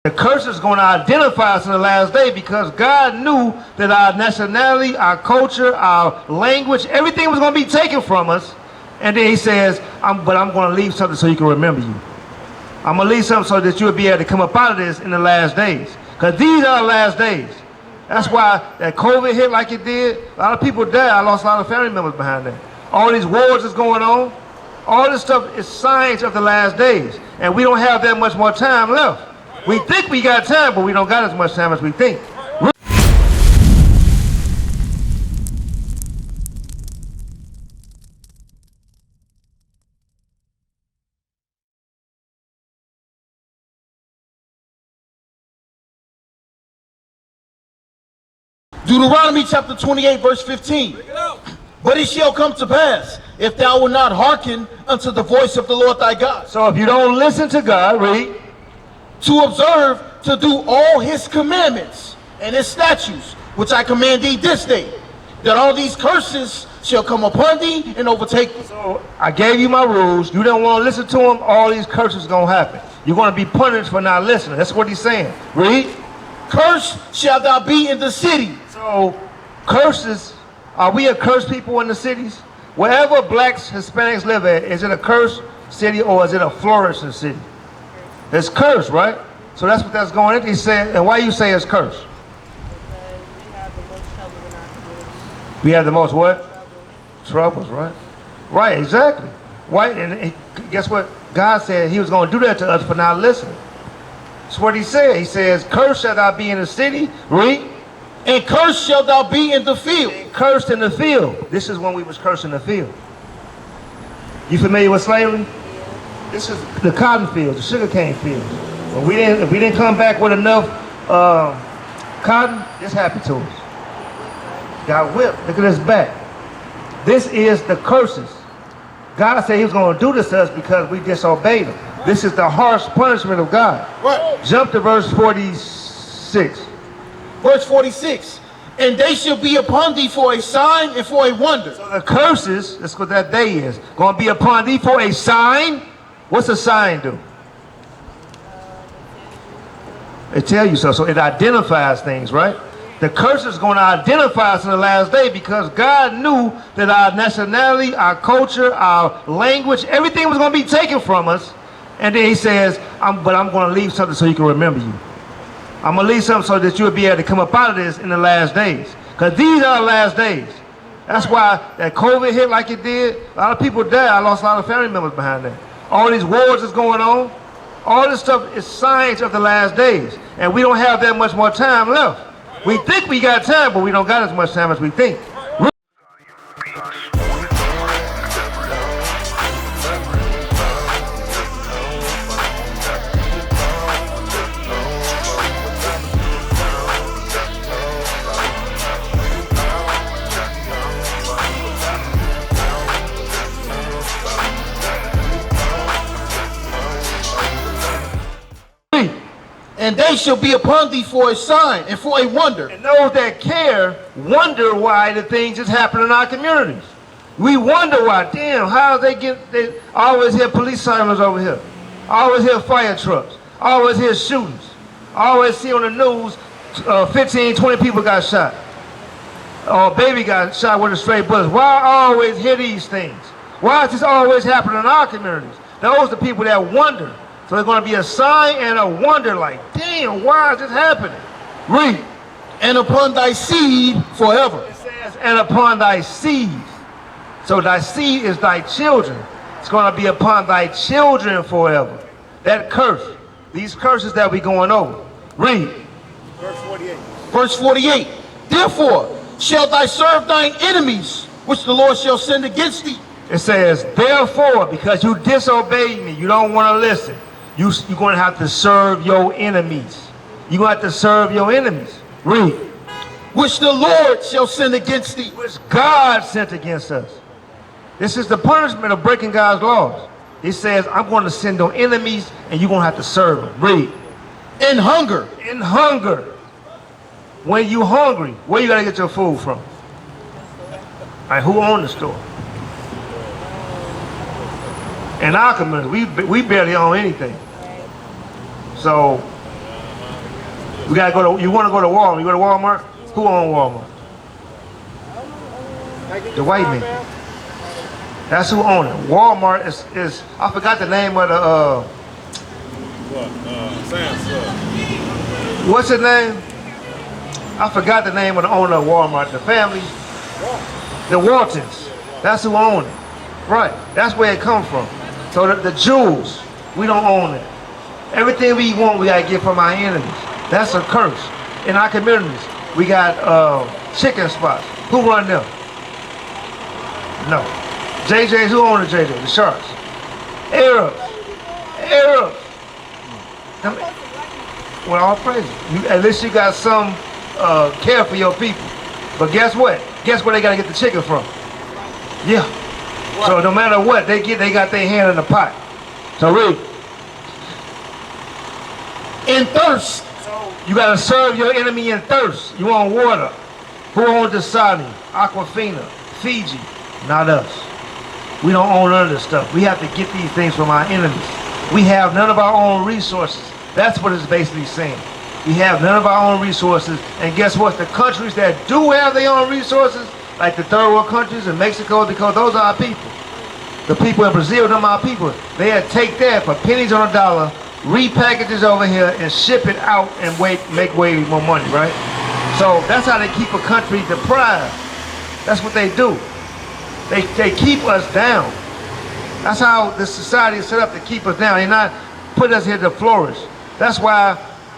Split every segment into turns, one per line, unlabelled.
The curse is going to identify us in the last day because God knew that our nationality, our culture, our language, everything was going to be taken from us. And then he says, but I'm going to leave something so you can remember you. I'm going to leave something so that you'll be able to come up out of this in the last days. Because these are the last days. That's why that COVID hit like it did. A lot of people died. I lost a lot of family members behind that. All these wars is going on. All this stuff is signs of the last days. And we don't have that much more time left. We think we got time, but we don't got as much time as we think.
Deuteronomy chapter 28 verse 15. But it shall come to pass, if thou wilt not hearken unto the voice of the Lord thy God.
So if you don't listen to God, read.
To observe to do all his commandments and his statutes, which I command thee this day, that all these curses shall come upon thee and overtake thee.
So I gave you my rules. You don't want to listen to them, all these curses going to happen. You're going to be punished for not listening. That's what he's saying. Read.
Cursed shalt thou be in the city.
So curses, are we a cursed people in the cities? Wherever blacks, Hispanics live at, is it a cursed city or is it a flourishing city? It's cursed, right? So that's what that's going into. He said, and why you say it's cursed? Because we have the most what? Troubles, right? Right, exactly. Why? And guess what? God said he was going to do that to us for not listening. That's what he said. He says, cursed shall thou be in the city. Read.
And cursed shalt thou be in the field.
And cursed in the field. This is when we was cursed in the field. You familiar with slavery? This is the cotton fields, the sugar cane fields. When we didn't come back with enough cotton, this happened to us. Got whipped. Look at his back. This is the curses. God said he was going to do this to us because we disobeyed him. This is the harsh punishment of God.
Right.
Jump to verse 46.
Verse 46. And they shall be upon thee for a sign and for a wonder.
So the curses, that's what that day is, going to be upon thee for a sign. What's a sign do? It tells you so. So it identifies things, right? The curse is going to identify us in the last day because God knew that our nationality, our culture, our language, everything was going to be taken from us. And then he says, but I'm going to leave something so you can remember you. I'm going to leave something so that you'll be able to come up out of this in the last days. Because these are the last days. That's why that COVID hit like it did. A lot of people died. I lost a lot of family members behind that. All these wars is going on. All this stuff is signs of the last days. And we don't have that much more time left. We think we got time, but we don't got as much time as we think.
And they shall be upon thee for a sign and for a wonder.
And those that care wonder why the things just happen in our communities. We wonder why. Damn, how they always hear police sirens over here. I always hear fire trucks. I always hear shootings. I always see on the news 15, 20 people got shot. Or a baby got shot with a stray bullet. Why I always hear these things? Why is this always happening in our communities? Those are the people that wonder. So there's going to be a sign and a wonder like, damn, why is this happening? Read.
And upon thy seed forever.
It says, and upon thy seed. So thy seed is thy children. It's going to be upon thy children forever. That curse. These curses that we going over. Read.
Verse 48. Verse 48. Therefore shalt thou serve thine enemies, which the Lord shall send against thee.
It says, therefore, because you disobeyed me, you don't want to listen. You're going to have to serve your enemies. You're going to have to serve your enemies. Read.
Which the Lord shall send against thee.
Which God sent against us. This is the punishment of breaking God's laws. He says, I'm going to send your enemies and you're going to have to serve them. Read.
In hunger.
In hunger. When you hungry, where you got to get your food from? All right, who owns the store? In our community, we barely own anything. So We gotta go to. You want to go to Walmart? You go to Walmart? Who owns Walmart? The white man. That's who owns it. Walmart is. I forgot the name of the. What's his name? I forgot the name of the owner of Walmart. The family. The Waltons. That's who own it. Right. That's where it comes from. So the Jews, we don't own it. Everything we want, we gotta get from our enemies. That's a curse. In our communities, we got chicken spots. Who run them? No. JJ's, who own the JJ? The Sharks. Arabs. Well, all praise it. At least you got some care for your people. But guess what? Guess where they gotta get the chicken from? Yeah. What? So no matter what, they got their hand in the pot. So read.
In thirst.
You gotta serve your enemy in thirst. You want water. Who owns the Saudi, Aquafina, Fiji? Not us. We don't own none of this stuff. We have to get these things from our enemies. We have none of our own resources. That's what it's basically saying. We have none of our own resources. And guess what? The countries that do have their own resources, like the third world countries in Mexico, because those are our people. The people in Brazil, them are our people. They take that for pennies on a dollar, repackage it over here, and ship it out and make way more money, right? So that's how they keep a country deprived. That's what they do. They keep us down. That's how this society is set up, to keep us down. They're not putting us here to flourish. That's why,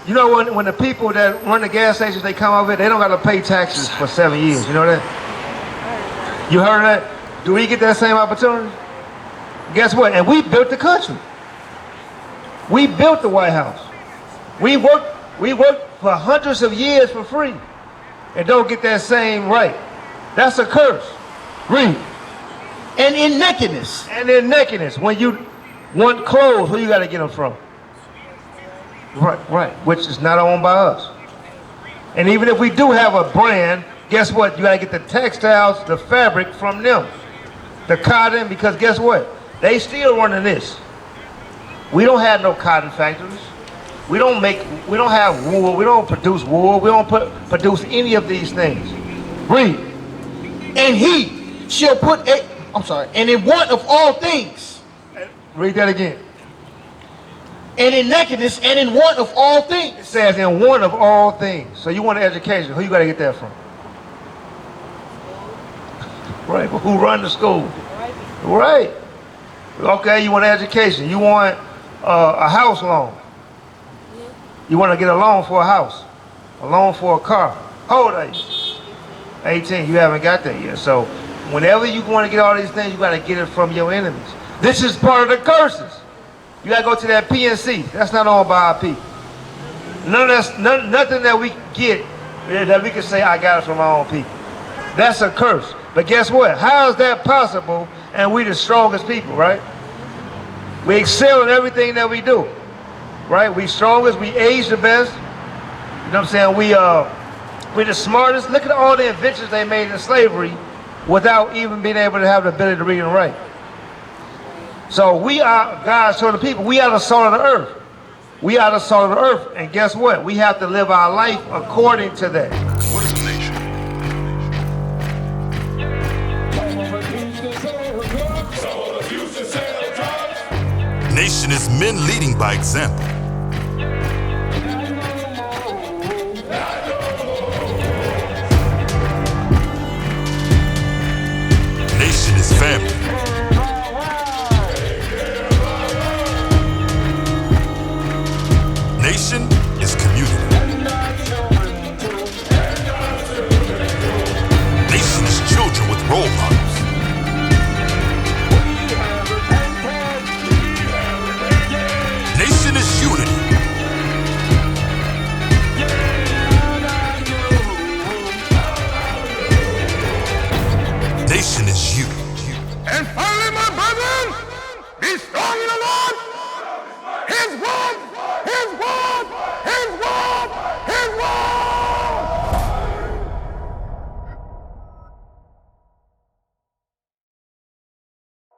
you know, when the people that run the gas stations, they come over here, they don't got to pay taxes for 7 years. You know that? You heard that? Do we get that same opportunity? Guess what? And we built the country. We built the White House. We worked for hundreds of years for free and don't get that same right. That's a curse. Read.
And in nakedness.
And in nakedness. When you want clothes, who you got to get them from? Right. Which is not owned by us. And even if we do have a brand, guess what? You got to get the textiles, the fabric from them. The cotton, because guess what? They still running this. We don't have no cotton factories. We don't have wool. We don't produce wool. We don't produce any of these things. Read.
And he shall put and in want of all things.
Read that again.
And in nakedness and in want of all things.
It says in want of all things. So you want an education. Who you got to get that from? Right, but who run the school? Right. Okay, you want an education. You want a house loan. You want to get a loan for a house. A loan for a car. How old are you? 18. You haven't got that yet. So whenever you want to get all these things, you got to get it from your enemies. This is part of the curses. You got to go to that PNC. That's not owned by our people. Nothing that we get that we can say, I got it from our own people. That's a curse. But guess what? How is that possible? And we the strongest people, right? We excel in everything that we do, right? We strongest, we age the best. You know what I'm saying? We're the smartest. Look at all the inventions they made in slavery without even being able to have the ability to read and write. So we are God's chosen people. We are the salt of the earth. We are the salt of the earth. And guess what? We have to live our life according to that.
What is a nation? Nation is men leading by example.